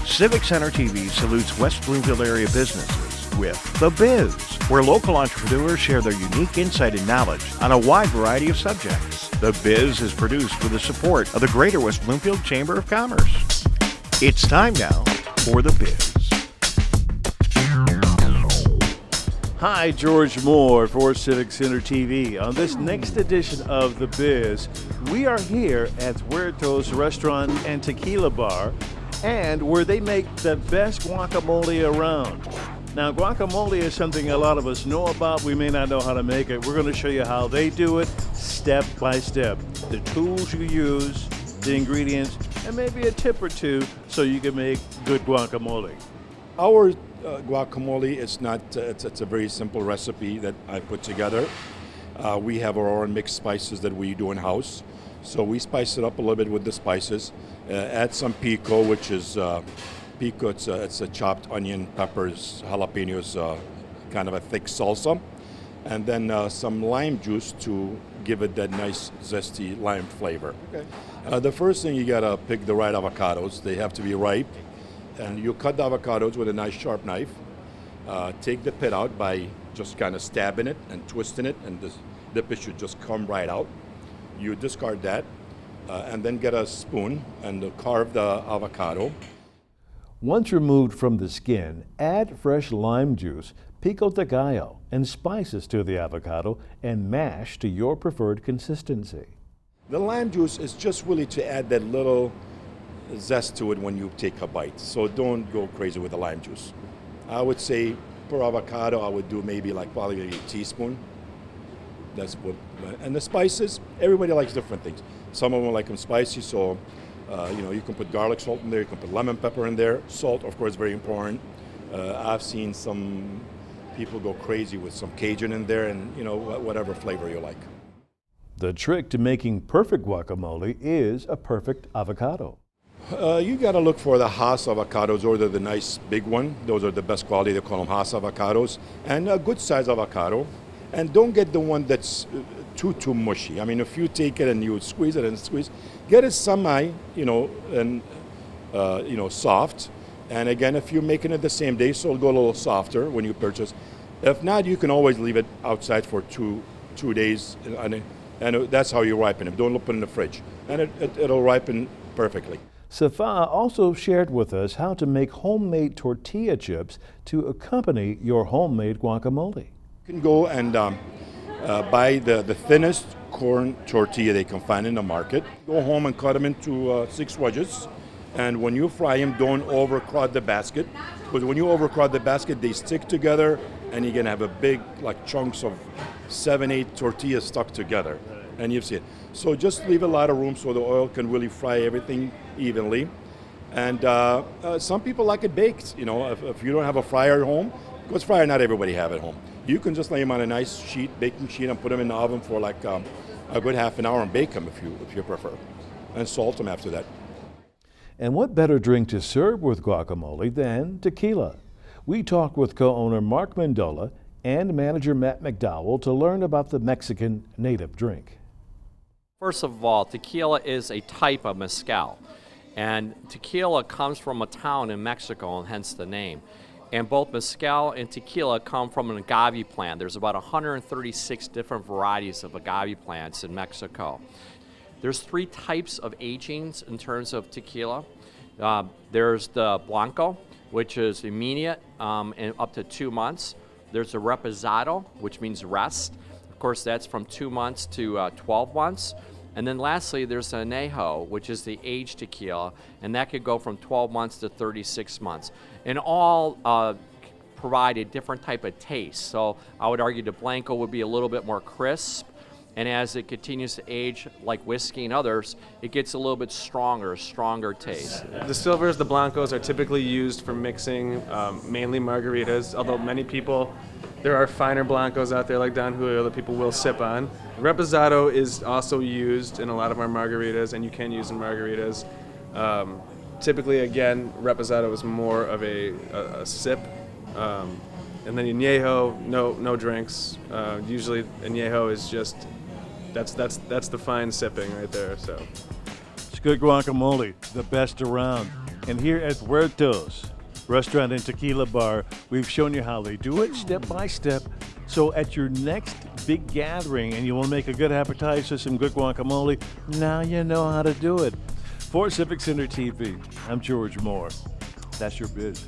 Civic Center TV salutes West Bloomfield area businesses with The Biz, where local entrepreneurs share their unique insight and knowledge on a wide variety of subjects. The Biz is produced with the support of the Greater West Bloomfield Chamber of Commerce. It's time now for The Biz. Hi, George Moore for Civic Center TV. On this next edition of The Biz, we are here at Huerto's Restaurant and Tequila Bar, and where they make the best guacamole around. Now, guacamole is something a lot of us know about. We may not know how to make it. We're going to show you how they do it step by step. The tools you use, the ingredients, and maybe a tip or two so you can make good guacamole. Our guacamole is not, it's a very simple recipe that I put together. We have our own mixed spices that we do in-house. So we spice it up a little bit with the spices. Add some pico, which is, pico, it's a chopped onion, peppers, jalapenos, kind of a thick salsa. And then some lime juice to give it that nice zesty lime flavor. Okay. The first thing, you gotta pick the right avocados. They have to be ripe. And you cut the avocados with a nice sharp knife. Take the pit out by just kind of stabbing it and twisting it, and the pit should just come right out. You discard that, and then get a spoon and carve the avocado. Once removed from the skin, add fresh lime juice, pico de gallo, and spices to the avocado and mash to your preferred consistency. The lime juice is just really to add that little zest to it when you take a bite. So don't go crazy with the lime juice. I would say per avocado, I would do maybe like probably a teaspoon. That's what, and the spices, everybody likes different things. Some of them like them spicy, so you can put garlic salt in there, you can put lemon pepper in there. Salt, of course, very important. I've seen some people go crazy with some Cajun in there, and whatever flavor you like. The trick to making perfect guacamole is a perfect avocado. You got to look for the Hass avocados, or the nice big one. Those are the best quality. They call them Hass avocados, and a good size avocado. And don't get the one that's too mushy. I mean, if you take it and you squeeze it and squeeze, get it semi, soft. And again, if you're making it the same day, so it'll go a little softer when you purchase. If not, you can always leave it outside for two days, and that's how you ripen it. Don't put it in the fridge, and it'll ripen perfectly. Safa also shared with us how to make homemade tortilla chips to accompany your homemade guacamole. You can go and buy the thinnest corn tortilla they can find in the market. Go home and cut them into 6 wedges. And when you fry them, don't overcrowd the basket. Because when you overcrowd the basket, they stick together, and you're gonna have a big, like chunks of 7-8 tortillas stuck together. And you've seen it. So just leave a lot of room so the oil can really fry everything evenly. And some people like it baked. If you don't have a fryer at home, because fryer not everybody have at home. You can just lay them on a nice baking sheet, and put them in the oven for like a good half an hour and bake them if you prefer, and salt them after that. And what better drink to serve with guacamole than tequila? We talked with co-owner Mark Mendola and manager Matt McDowall to learn about the Mexican native drink. First of all, tequila is a type of mezcal, and tequila comes from a town in Mexico, and hence the name. And both mezcal and tequila come from an agave plant. There's about 136 different varieties of agave plants in Mexico. There's 3 types of agings in terms of tequila. There's the blanco, which is immediate and up to 2 months. There's a reposado, which means rest. Of course, that's from 2 months to 12 months. And then lastly, there's an añejo, which is the aged tequila, and that could go from 12 months to 36 months. And all provide a different type of taste. So I would argue the blanco would be a little bit more crisp, and as it continues to age, like whiskey and others, it gets a little bit stronger taste. The silvers, the blancos, are typically used for mixing mainly margaritas, although many people, there are finer blancos out there like Don Julio that people will sip on. Reposado is also used in a lot of our margaritas, and you can use in margaritas. Typically, again, reposado is more of a sip. And then añejo, no drinks. Usually añejo is just, that's the fine sipping right there. So It's good guacamole, the best around. And here at Huerto's Restaurant and Tequila Bar, we've shown you how they do it step by step. So at your next big gathering and you want to make a good appetizer, some good guacamole, now you know how to do it. For Civic Center TV, I'm George Moore. That's your biz.